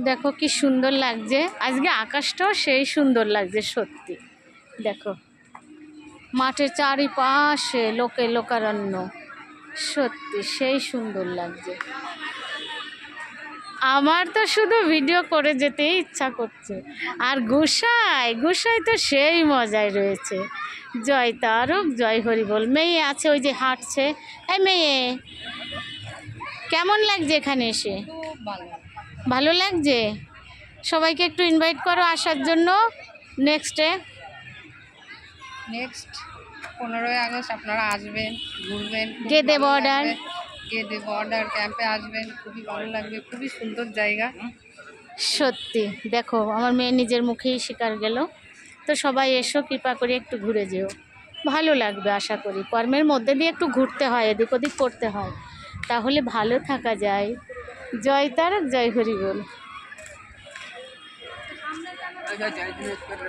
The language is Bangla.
দেখো কি সুন্দর লাগছে, আজকে আকাশটাও সেই সুন্দর লাগছে সত্যি। দেখো মাঠের চারিপাশে লোকে লোকারণ্য, সত্যি সেই সুন্দর লাগছে। আমার তো শুধু ভিডিও করে যেতেই ইচ্ছা করছে। আর গোসাই তো সেই মজায় রয়েছে। জয় তারক জয় হরিবল। মেয়ে আছে ওই যে হাঁটছে। এই মেয়ে, কেমন লাগছে এখানে এসে? ভালো লাগছে। সবাইকে একটু ইনভাইট করো আসার জন্য। নেক্সট 15ই আগস্ট আপনারা আসবেন, ঘুরবেন। গেদে বর্ডার ক্যাম্পে আসবেন, খুবই ভালো লাগবে, খুবই সুন্দর জায়গা। সত্যি দেখো আমার মেয়ে নিজের মুখেই স্বীকার গেল। তো সবাই এসো, কৃপা করে একটু ঘুরে যেও, ভালো লাগবে আশা করি। কর্মের মধ্যে দিয়ে একটু ঘুরতে হয়, এদিক ওদিক করতে হয়, তাহলে ভালো থাকা যায়। জয় তারক জয় হরিবল।